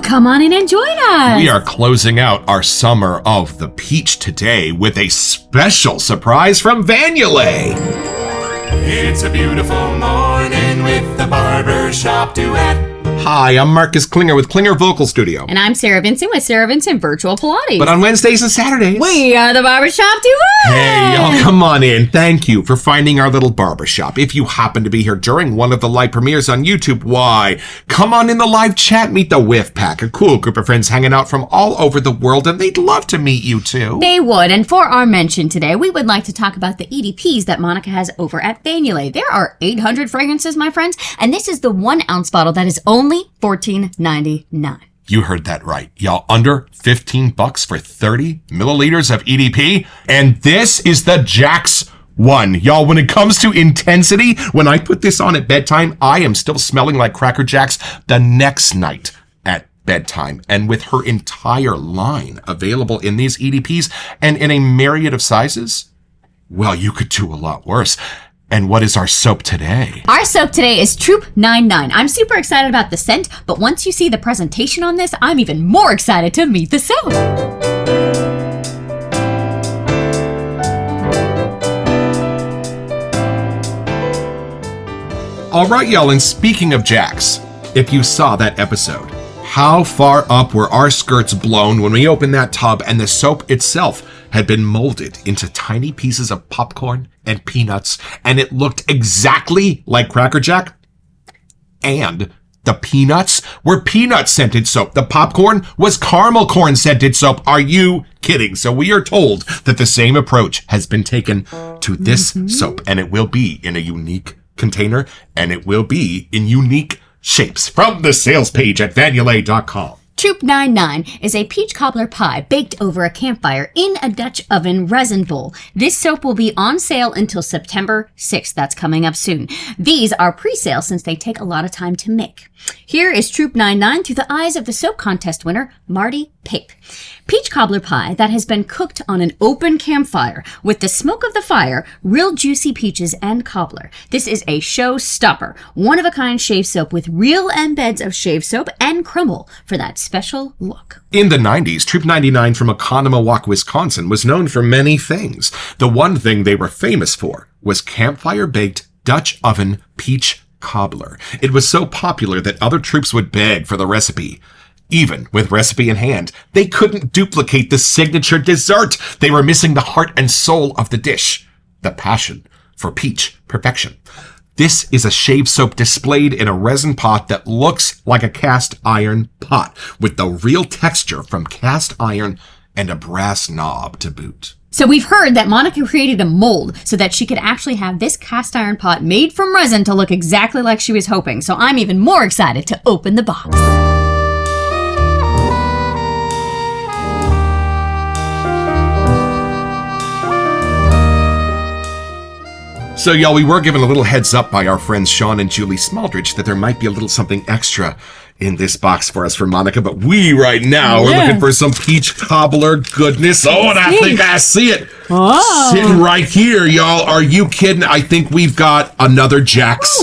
come on in and join us. We are closing out our summer of the peach today with a special surprise from Yulay. It's a beautiful morning with the Barbershop Duet. Hi, I'm Marcus Klinger with Klinger Vocal Studio. And I'm Sarah Vincent with Sarah Vincent Virtual Pilates. But on Wednesdays and Saturdays, we are the Barbershop Duet. Hey, y'all, come on in. Thank you for finding our little barbershop. If you happen to be here during one of the live premieres on YouTube, why? Come on in the live chat, meet the Whiff Pack, a cool group of friends hanging out from all over the world, and they'd love to meet you too. They would, and for our mention today, we would like to talk about the EDPs that Monica has over at Yulay. There are 800 fragrances, my friends, and this is the 1 ounce bottle that is only $14.99. You heard that right. Y'all, under $15 for 30 milliliters of EDP. And this is the Jax one. Y'all, when it comes to intensity, when I put this on at bedtime, I am still smelling like Cracker Jacks the next night at bedtime. And with her entire line available in these EDPs and in a myriad of sizes, well, you could do a lot worse. And what is our soap today? Our soap today is Troop 99. I'm super excited about the scent, but once you see the presentation on this, I'm even more excited to meet the soap. All right, y'all, and speaking of Jax, if you saw that episode, how far up were our skirts blown when we opened that tub and the soap itself had been molded into tiny pieces of popcorn and peanuts, and it looked exactly like Cracker Jack. And the peanuts were peanut-scented soap. The popcorn was caramel corn-scented soap. Are you kidding? So we are told that the same approach has been taken to this soap, and it will be in a unique container, and it will be in unique shapes. From the sales page at Yulay.com. Troop 99 is a peach cobbler pie baked over a campfire in a Dutch oven resin bowl. This soap will be on sale until September 6th. That's coming up soon. These are pre-sale since they take a lot of time to make. Here is Troop 99 through the eyes of the soap contest winner, Marty Pape. Peach cobbler pie that has been cooked on an open campfire with the smoke of the fire, real juicy peaches, and cobbler. This is a showstopper, one-of-a-kind shave soap with real embeds of shave soap and crumble for that special look. In the 90s, Troop 99 from Oconomowoc, Wisconsin was known for many things. The one thing they were famous for was campfire-baked Dutch oven peach cobbler. It was so popular that other troops would beg for the recipe. Even with recipe in hand, they couldn't duplicate the signature dessert. They were missing the heart and soul of the dish, the passion for peach perfection. This is a shave soap displayed in a resin pot that looks like a cast iron pot, with the real texture from cast iron and a brass knob to boot. So we've heard that Monica created a mold so that she could actually have this cast iron pot made from resin to look exactly like she was hoping. So I'm even more excited to open the box. So, y'all, we were given a little heads up by our friends Sean and Julie Smaldridge that there might be a little something extra in this box for us for Monica, but we right now are looking for some peach cobbler goodness. Oh, and I think I see it. Sitting right here, y'all. Are you kidding? I think we've got another Jax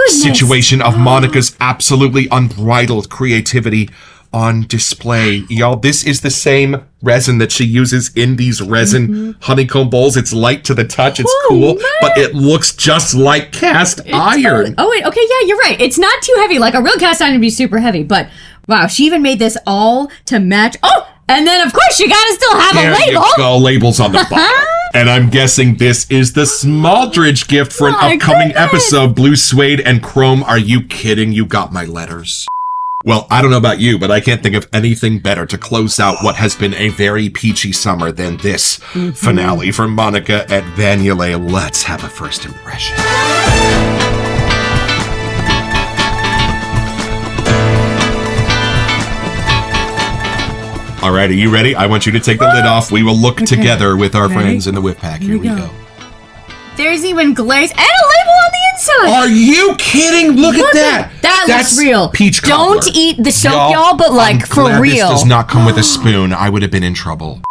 situation of Monica's absolutely unbridled creativity on display. Y'all, this is the same resin that she uses in these resin honeycomb bowls. It's light to the touch. It's cool, but it looks just like cast iron. Oh, wait. Okay, yeah, you're right. It's not too heavy. Like a real cast iron would be super heavy, but wow, she even made this all to match. Oh, and then of course you gotta still have a label. You go, labels on the bottom. And I'm guessing this is the Smaldridge gift for an upcoming episode. Blue suede and chrome. Are you kidding? You got my letters. Well, I don't know about you, but I can't think of anything better to close out what has been a very peachy summer than this finale from Monica at Yulay. Let's have a first impression. All right, are you ready? I want you to take the lid off. We will look together with our friends in the Whip Pack. Here we go. There's even glaze and a label on the inside. Are you kidding? Look at that. That's real. Peach cobbler. Don't eat the soap, y'all, but like for real. This does not come with a spoon. I would have been in trouble.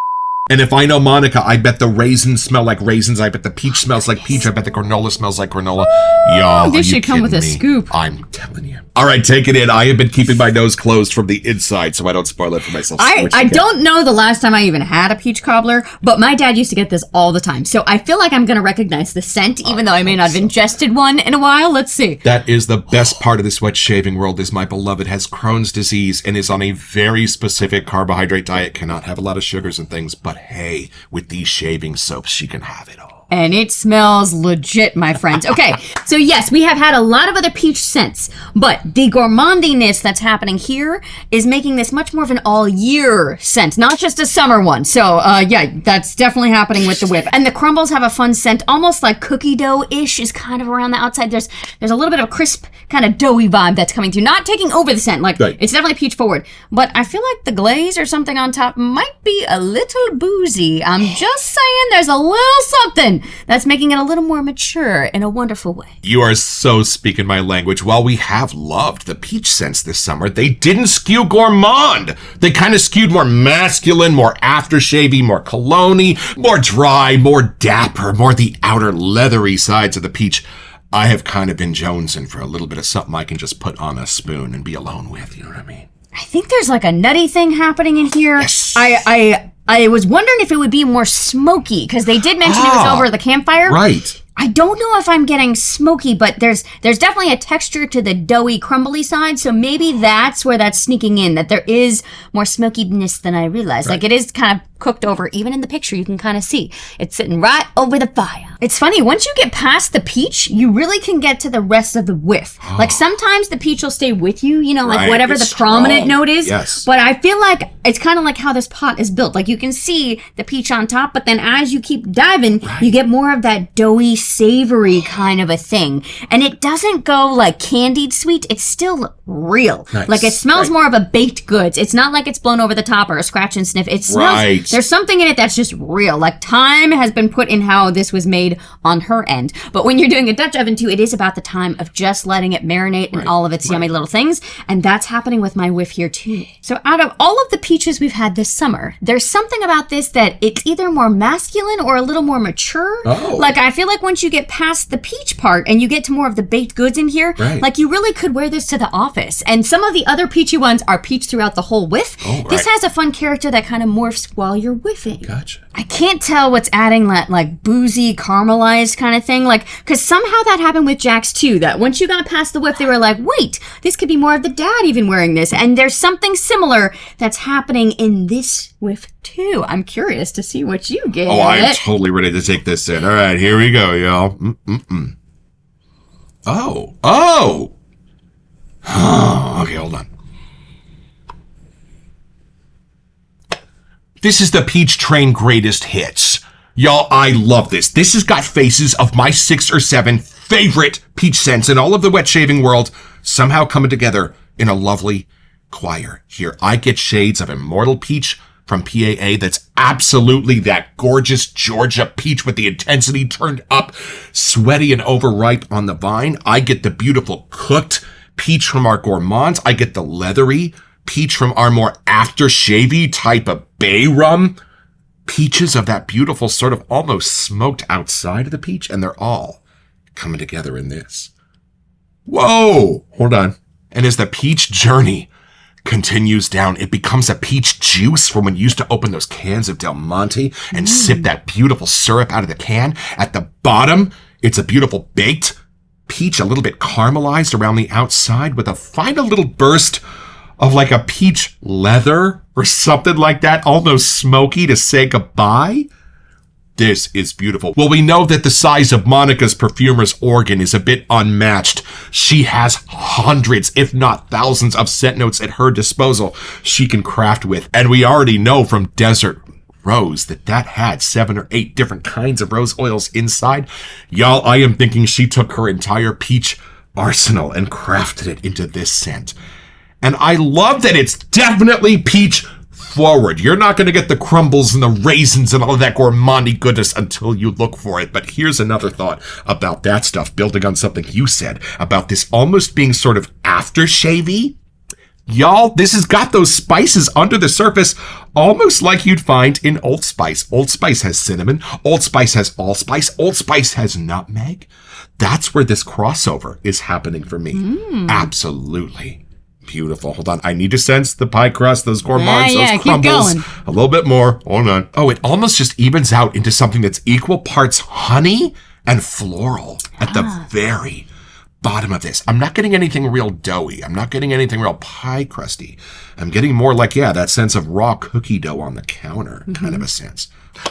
And if I know Monica, I bet the raisins smell like raisins. I bet the peach smells like peach. I bet the granola smells like granola. Y'all, this should come with a scoop. I'm telling you. All right, take it in. I have been keeping my nose closed from the inside so I don't spoil it for myself. I don't know the last time I even had a peach cobbler, but my dad used to get this all the time. So I feel like I'm going to recognize the scent, even though I may not have ingested one in a while. Let's see. That is the best part of this wet shaving world is my beloved has Crohn's disease and is on a very specific carbohydrate diet, cannot have a lot of sugars and things, but hey, with these shaving soaps, she can have it all. And it smells legit, my friends. Okay, so yes, we have had a lot of other peach scents, but the gourmandiness that's happening here is making this much more of an all-year scent, not just a summer one. So, yeah, that's definitely happening with the whiff. And the crumbles have a fun scent, almost like cookie dough-ish is kind of around the outside. There's a little bit of a crisp, kind of doughy vibe that's coming through. Not taking over the scent, like, right. It's definitely peach forward. But I feel like the glaze or something on top might be a little boozy. I'm just saying there's a little something that's making it a little more mature in a wonderful way. You are so speaking my language. While we have loved the peach scents this summer, they didn't skew gourmand. They kind of skewed more masculine, more aftershavey, more cologne-y, more dry, more dapper, more the outer leathery sides of the peach. I have kind of been jonesing for a little bit of something I can just put on a spoon and be alone with, you know what I mean? I think there's like a nutty thing happening in here. Yes. I was wondering if it would be more smoky, because they did mention it was over the campfire. Right. I don't know if I'm getting smoky, but there's definitely a texture to the doughy, crumbly side, so maybe that's where that's sneaking in, that there is more smokiness than I realized. Right. Like, it is kind of cooked over. Even in the picture, you can kind of see. It's sitting right over the fire. It's funny, once you get past the peach, you really can get to the rest of the whiff. Like, sometimes the peach will stay with you, you know, like Right, whatever it's the prominent strong. note is. Yes. But I feel like it's kind of like how this pot is built. Like, you can see the peach on top, but then as you keep diving, you get more of that doughy, savory kind of a thing. And it doesn't go like candied sweet. It's still real. Nice. Like, it smells more of a baked goods. It's not like it's blown over the top or a scratch and sniff. It smells, Right. there's something in it that's just real. Like, time has been put in how this was made on her end. But when you're doing a Dutch oven too, it is about the time of just letting it marinate in all of its yummy little things. And that's happening with my whiff here too. So out of all of the peaches we've had this summer, there's something about this that it's either more masculine or a little more mature. Oh. Like, I feel like once you get past the peach part and you get to more of the baked goods in here, Right. like, you really could wear this to the office. And some of the other peachy ones are peach throughout the whole whiff. Oh, This right. has a fun character that kind of morphs while you're whiffing. Gotcha. I can't tell what's adding that, like, boozy, caramelized kind of thing. Like, because somehow that happened with Jack's too, that once you got past the whiff, they were like, wait, this could be more of the dad even wearing this. And there's something similar that's happening in this whiff too. I'm curious to see what you get. Oh, I'm totally ready to take this in. All right, here we go, y'all. Oh. Okay, hold on. This is the Peach Train Greatest Hits. Y'all, I love this. This has got faces of my 6 or 7 favorite peach scents in all of the wet shaving world somehow coming together in a lovely choir. Here, I get shades of Immortal Peach from PAA that's absolutely that gorgeous Georgia peach with the intensity turned up, sweaty and overripe on the vine. I get the beautiful cooked peach from our gourmands. I get the leathery peach from our more after-shavy type of bay rum. Peaches of that beautiful sort of almost smoked outside of the peach, and they're all coming together in this. Whoa! Hold on. And as the peach journey continues down, it becomes a peach juice from when you used to open those cans of Del Monte and sip that beautiful syrup out of the can. At the bottom, it's a beautiful baked peach, a little bit caramelized around the outside with a final little burst of like a peach leather or something like that, almost smoky to say goodbye. This is beautiful. Well, we know that the size of Monica's perfumer's organ is a bit unmatched. She has hundreds, if not thousands, of scent notes at her disposal she can craft with. And we already know from Desert Rose that had 7 or 8 different kinds of rose oils inside. Y'all, I am thinking she took her entire peach arsenal and crafted it into this scent. And I love that it's definitely peach forward. You're not going to get the crumbles and the raisins and all of that gourmandy goodness until you look for it. But here's another thought about that stuff, building on something you said about this almost being sort of aftershavey. Y'all, this has got those spices under the surface, almost like you'd find in Old Spice. Old Spice has cinnamon. Old Spice has allspice. Old Spice has nutmeg. That's where this crossover is happening for me. Absolutely. Beautiful. Hold on. I need to sense the pie crust, those gourmands, those crumbles. Keep going. A little bit more. Hold on. Oh, it almost just evens out into something that's equal parts honey and floral at the very bottom of this. I'm not getting anything real doughy. I'm not getting anything real pie crusty. I'm getting more like, that sense of raw cookie dough on the counter kind of a sense.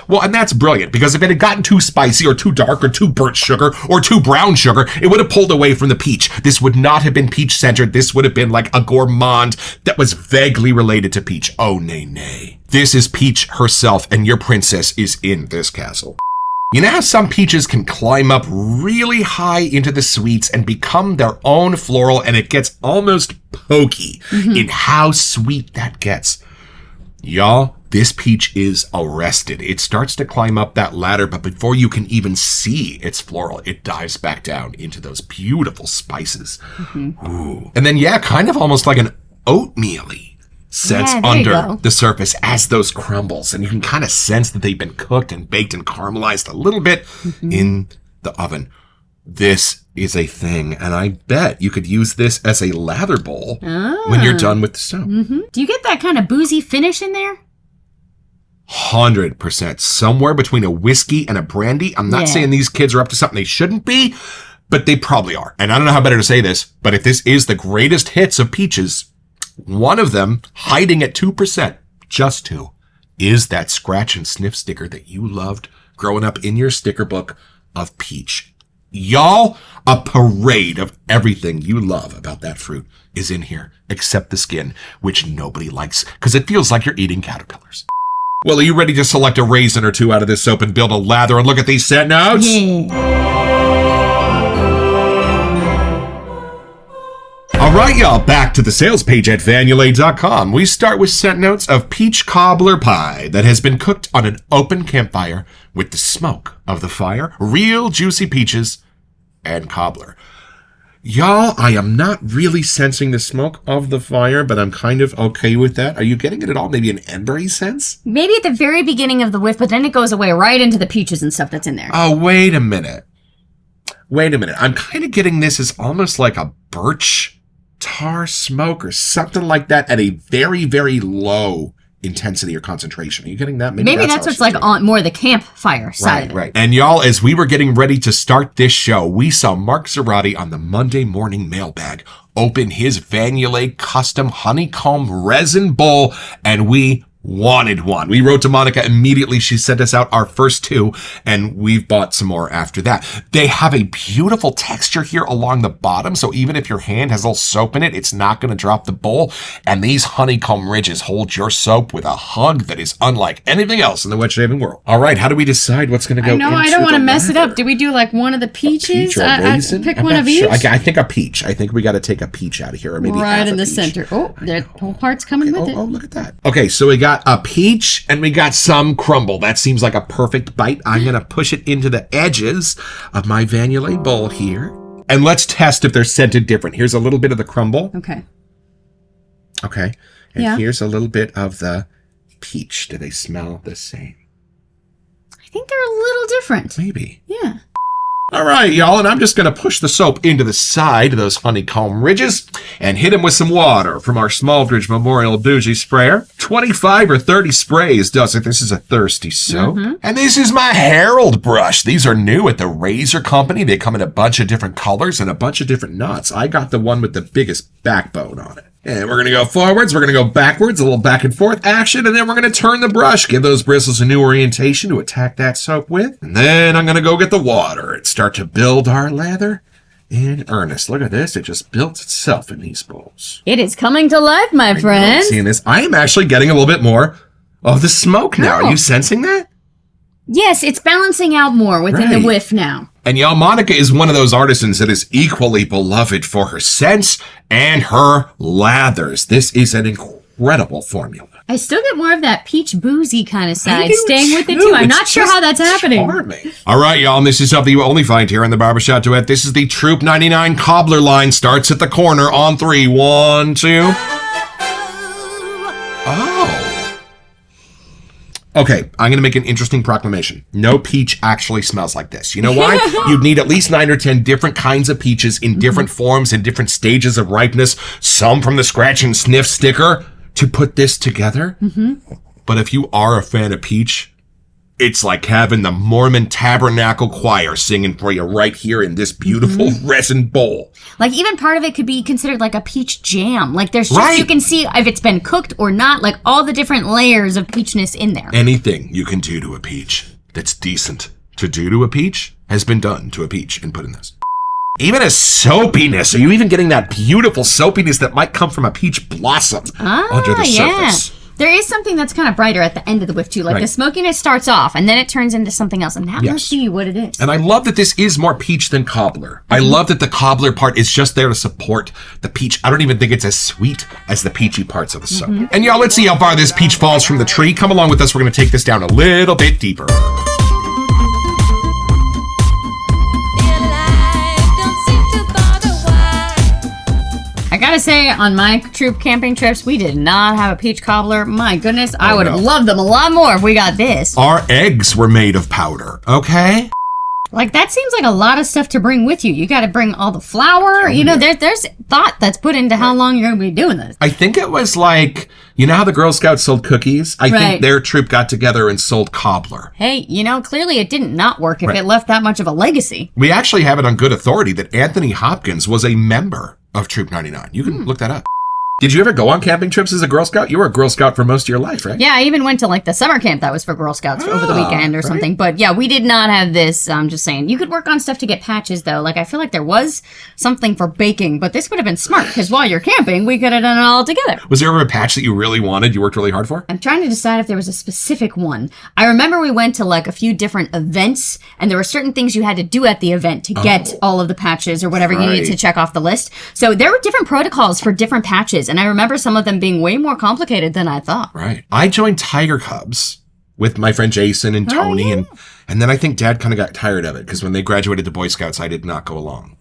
Well, and that's brilliant, because if it had gotten too spicy or too dark or too burnt sugar or too brown sugar, it would have pulled away from the peach. This would not have been peach-centered. This would have been like a gourmand that was vaguely related to peach. Oh, nay, nay. This is Peach herself, and your princess is in this castle. You know how some peaches can climb up really high into the sweets and become their own floral, and it gets almost pokey in how sweet that gets? Y'all, this peach is arrested. It starts to climb up that ladder, but before you can even see its floral, it dives back down into those beautiful spices. Ooh. And then, kind of almost like an oatmeal-y sense under the surface as those crumbles. And you can kind of sense that they've been cooked and baked and caramelized a little bit in the oven. This is a thing, and I bet you could use this as a lather bowl when you're done with the soap. Do you get that kind of boozy finish in there? 100%. Somewhere between a whiskey and a brandy. I'm not saying these kids are up to something they shouldn't be, but they probably are. And I don't know how better to say this, but if this is the greatest hits of peaches, one of them, hiding at 2%, just 2, is that scratch and sniff sticker that you loved growing up in your sticker book of peach. Y'all, a parade of everything you love about that fruit is in here, except the skin, which nobody likes, because it feels like you're eating caterpillars. Well, are you ready to select a raisin or two out of this soap and build a lather and look at these scent notes? All right, y'all, back to the sales page at Yulay.com. We start with scent notes of peach cobbler pie that has been cooked on an open campfire with the smoke of the fire, real juicy peaches, and cobbler. Y'all, I am not really sensing the smoke of the fire, but I'm kind of okay with that. Are you getting it at all? Maybe an embery sense? Maybe at the very beginning of the whiff, but then it goes away right into the peaches and stuff that's in there. Oh, wait a minute. I'm kind of getting this as almost like a birch tar smoke or something like that at a very, very low intensity or concentration. Are you getting that? Maybe that's what's like on more the campfire side of it. Right. And y'all, as we were getting ready to start this show, we saw Mark Zarate on the Monday morning mailbag open his Van Yulay custom honeycomb resin bowl, and we wanted one. We wrote to Monica immediately. She sent us out our first 2, and we've bought some more after that. They have a beautiful texture here along the bottom, so even if your hand has a little soap in it, it's not going to drop the bowl. And these honeycomb ridges hold your soap with a hug that is unlike anything else in the wet shaving world. All right, how do we decide what's going to go into I don't want to mess it lather? up. Do we do like one of the peaches? A peach or a raisin? Pick I'm one not of sure. each? I think a peach. I think we got to take a peach out of here, or maybe right half in a the peach. center. Oh, that whole part's coming with it. Oh, look at that. Okay, so we got a peach and we got some crumble. That seems like a perfect bite. I'm going to push it into the edges of my Van Yulay bowl here. And let's test if they're scented different. Here's a little bit of the crumble. Okay. And here's a little bit of the peach. Do they smell the same? I think they're a little different. Maybe. Yeah. All right, y'all, and I'm just going to push the soap into the side of those honeycomb ridges and hit them with some water from our Smaldridge Memorial Bougie Sprayer. 25 or 30 sprays does it. This is a thirsty soap. And this is my Herald brush. These are new at the Razor Company. They come in a bunch of different colors and a bunch of different knots. I got the one with the biggest backbone on it. And we're going to go forwards, we're going to go backwards, a little back and forth action, and then we're going to turn the brush, give those bristles a new orientation to attack that soap with. And then I'm going to go get the water and start to build our lather in earnest. Look at this. It just built itself in these bowls. It is coming to life, my friend. Seeing this, I am actually getting a little bit more of the smoke now. Oh. Are you sensing that? Yes, it's balancing out more within the whiff now. And y'all, Monica is one of those artisans that is equally beloved for her scents and her lathers. This is an incredible formula. I still get more of that peach boozy kind of I side do staying with it too. too. I'm It's not sure just how that's happening. charming. All right, y'all, and this is something you only find here in the Barbershop Duet. This is the Troop 99 Cobbler line. Starts at the corner on 3. 1, 2. Oh. Okay, I'm going to make an interesting proclamation. No peach actually smells like this. You know why? You'd need at least 9 or 10 different kinds of peaches in different forms and different stages of ripeness, some from the scratch and sniff sticker, to put this together. But if you are a fan of peach, it's like having the Mormon Tabernacle Choir singing for you right here in this beautiful resin bowl. Like, even part of it could be considered like a peach jam. Like, there's just, you can see if it's been cooked or not, like all the different layers of peachness in there. Anything you can do to a peach that's decent to do to a peach has been done to a peach and put in this. Even a soapiness. Are you even getting that beautiful soapiness that might come from a peach blossom under the surface? There is something that's kind of brighter at the end of the whiff, too. Like, the smokiness starts off, and then it turns into something else. And now let's see what it is. And I love that this is more peach than cobbler. I love that the cobbler part is just there to support the peach. I don't even think it's as sweet as the peachy parts of the soap. And y'all, let's see how far this peach falls from the tree. Come along with us. We're going to take this down a little bit deeper. I gotta say, on my troop camping trips, we did not have a peach cobbler. My goodness, I would have loved them a lot more if we got this. Our eggs were made of powder, okay? Like, that seems like a lot of stuff to bring with you. You gotta bring all the flour. You know, there's thought that's put into how long you're gonna be doing this. I think it was like, you know how the Girl Scouts sold cookies? I think their troop got together and sold cobbler. Hey, you know, clearly it didn't not work if it left that much of a legacy. We actually have it on good authority that Anthony Hopkins was a member of Troop 99. You can look that up. Did you ever go on camping trips as a Girl Scout? You were a Girl Scout for most of your life, right? Yeah, I even went to like the summer camp that was for Girl Scouts over the weekend or something. But yeah, we did not have this. I'm just saying. You could work on stuff to get patches though. Like, I feel like there was something for baking, but this would have been smart because while you're camping, we could have done it all together. Was there ever a patch that you really wanted, you worked really hard for? I'm trying to decide if there was a specific one. I remember we went to like a few different events and there were certain things you had to do at the event to get all of the patches or whatever you needed to check off the list. So there were different protocols for different patches. And I remember some of them being way more complicated than I thought. Right. I joined Tiger Cubs with my friend Jason and Tony, and then I think Dad kind of got tired of it because when they graduated to Boy Scouts, I did not go along.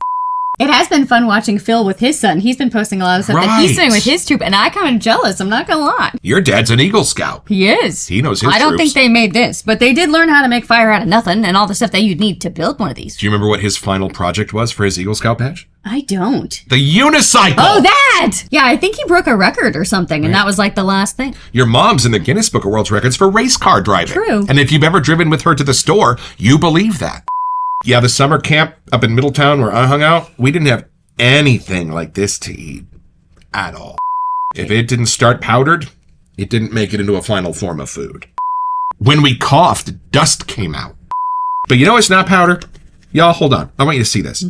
It has been fun watching Phil with his son. He's been posting a lot of stuff that he's doing with his troop, and I kind of jealous. I'm not gonna lie. Your dad's an Eagle Scout. He is. He knows his I don't troops. think they made this, but they did learn how to make fire out of nothing and all the stuff that you'd need to build one of these. Do you remember what his final project was for his Eagle Scout badge? I don't. The unicycle! Oh, that! Yeah, I think he broke a record or something, and that was like the last thing. Your mom's in the Guinness Book of World Records for race car driving. True. And if you've ever driven with her to the store, you believe that. Yeah, the summer camp up in Middletown where I hung out, we didn't have anything like this to eat at all. If it didn't start powdered, it didn't make it into a final form of food. When we coughed, dust came out. But you know it's not powder? Y'all, hold on. I want you to see this.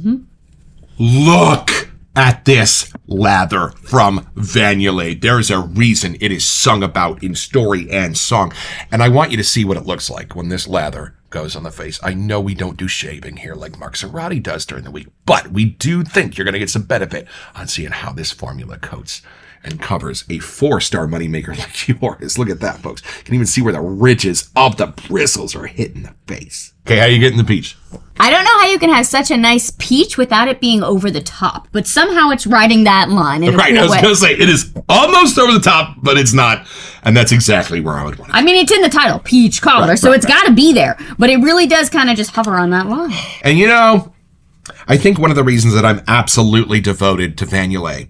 Look at this lather from Yulay. There's a reason it is sung about in story and song. And I want you to see what it looks like when this lather goes on the face. I know we don't do shaving here like Mark Serrati does during the week, but we do think you're going to get some benefit on seeing how this formula coats and covers a 4-star moneymaker like yours. Look at that, folks. You can even see where the ridges of the bristles are hitting the face. Okay, how you getting the peach? I don't know how you can have such a nice peach without it being over the top, but somehow it's riding that line in a Right, cool I was way. going to say, it is almost over the top, but it's not. And that's exactly where I would want it. I mean, it's in the title, peach cobbler, so it's got to be there, but it really does kind of just hover on that line. And you know, I think one of the reasons that I'm absolutely devoted to Yulay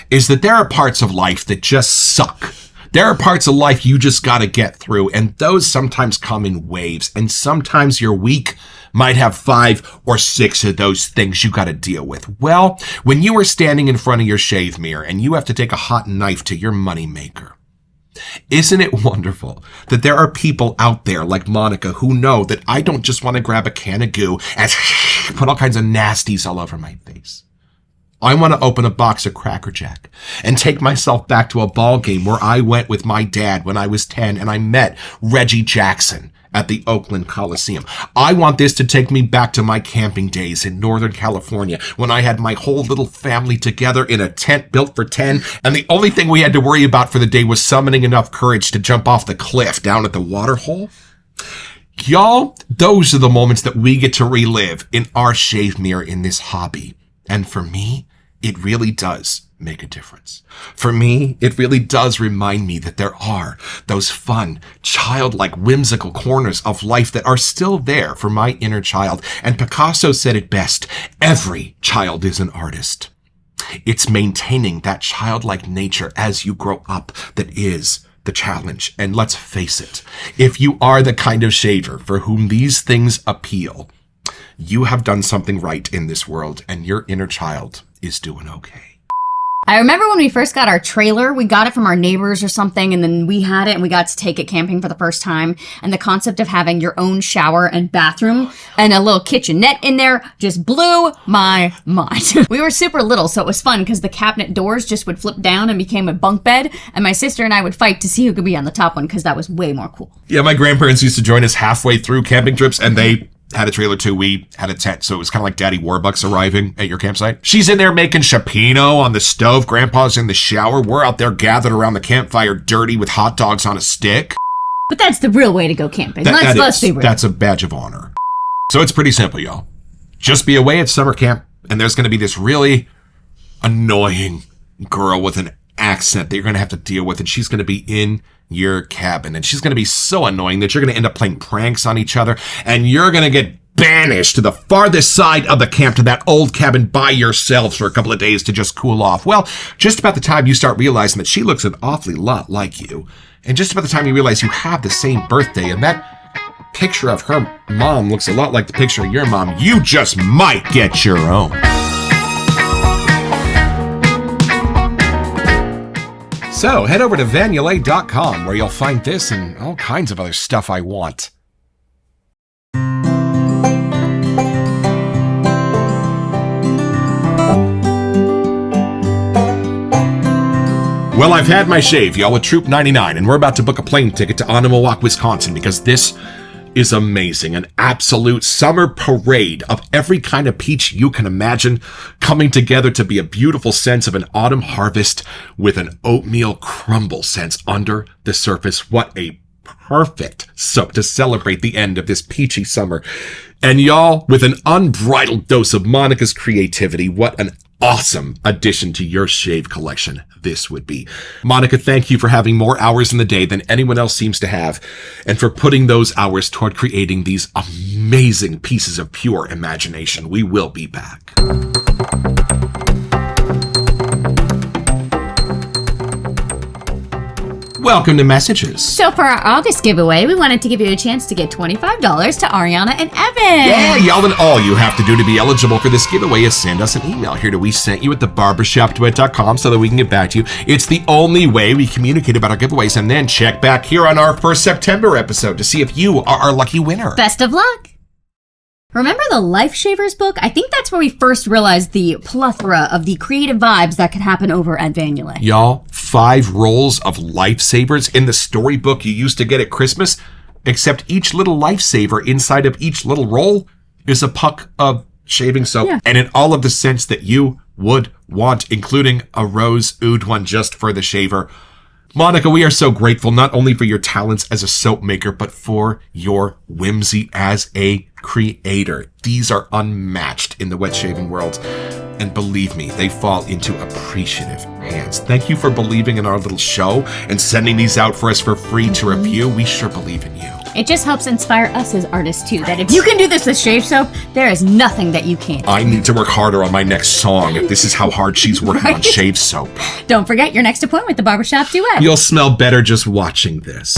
is that there are parts of life that just suck. There are parts of life you just got to get through, and those sometimes come in waves, and sometimes your week might have 5 or 6 of those things you got to deal with. Well, when you are standing in front of your shave mirror and you have to take a hot knife to your moneymaker, isn't it wonderful that there are people out there like Monica who know that I don't just want to grab a can of goo and put all kinds of nasties all over my face. I want to open a box of Cracker Jack and take myself back to a ball game where I went with my dad when I was 10 and I met Reggie Jackson at the Oakland Coliseum. I want this to take me back to my camping days in Northern California when I had my whole little family together in a tent built for 10, and the only thing we had to worry about for the day was summoning enough courage to jump off the cliff down at the water hole. Y'all, those are the moments that we get to relive in our shave mirror in this hobby. And for me, it really does make a difference. For me, it really does remind me that there are those fun, childlike, whimsical corners of life that are still there for my inner child. And Picasso said it best, every child is an artist. It's maintaining that childlike nature as you grow up that is the challenge. And let's face it, if you are the kind of shaver for whom these things appeal, you have done something right in this world, and your inner child is doing okay. I remember when we first got our trailer, we got it from our neighbors or something, and then we had it and we got to take it camping for the first time. And the concept of having your own shower and bathroom and a little kitchenette in there just blew my mind. We were super little, so it was fun because the cabinet doors just would flip down and became a bunk bed. And my sister and I would fight to see who could be on the top one because that was way more cool. Yeah, my grandparents used to join us halfway through camping trips, and they had a trailer too. We had a tent, so it was kind of like Daddy Warbucks arriving at your campsite. She's in there making chipino on the stove. Grandpa's in the shower. We're out there gathered around the campfire dirty with hot dogs on a stick. But that's the real way to go camping. Let's be real. That's a badge of honor. So it's pretty simple, y'all. Just be away at summer camp, and there's going to be this really annoying girl with an accent that you're going to have to deal with, and she's going to be in your cabin, and she's going to be so annoying that you're going to end up playing pranks on each other, and you're going to get banished to the farthest side of the camp to that old cabin by yourselves for a couple of days to just cool off. Well, just about the time you start realizing that she looks an awfully lot like you, and just about the time you realize you have the same birthday, and that picture of her mom looks a lot like the picture of your mom, you just might get your own. So head over to Yulay.com where you'll find this and all kinds of other stuff I want. Well, I've had my shave, y'all, with Troop 99, and we're about to book a plane ticket to Onamowoc, Wisconsin, because this is amazing. An absolute summer parade of every kind of peach you can imagine coming together to be a beautiful sense of an autumn harvest with an oatmeal crumble sense under the surface. What a perfect soap to celebrate the end of this peachy summer. And y'all, with an unbridled dose of Monica's creativity, what an awesome addition to your shave collection this would be. Monica, thank you for having more hours in the day than anyone else seems to have, and for putting those hours toward creating these amazing pieces of pure imagination. We will be back. Welcome to Messages. So for our August giveaway, we wanted to give you a chance to get $25 to Ariana and Evan. Yeah, y'all, and all you have to do to be eligible for this giveaway is send us an email here to WeSentYou@theBarbershopDuet.com so that we can get back to you. It's the only way we communicate about our giveaways, and then check back here on our first September episode to see if you are our lucky winner. Best of luck. Remember the Life Shavers book? I think that's where we first realized the plethora of the creative vibes that could happen over at Yulay. Y'all, 5 rolls of lifesavers in the storybook you used to get at Christmas, except each little lifesaver inside of each little roll is a puck of shaving soap. Yeah. And in all of the scents that you would want, including a rose oud one just for the shaver. Monica, we are so grateful not only for your talents as a soap maker, but for your whimsy as a creator. These are unmatched in the wet shaving world. And believe me, they fall into appreciative hands. Thank you for believing in our little show and sending these out for us for free to review. We sure believe in you. It just helps inspire us as artists too, that if you can do this with shave soap, there is nothing that you can't. I need to work harder on my next song if this is how hard she's working on shave soap. Don't forget your next appointment with the Barbershop Duet. You'll smell better just watching this.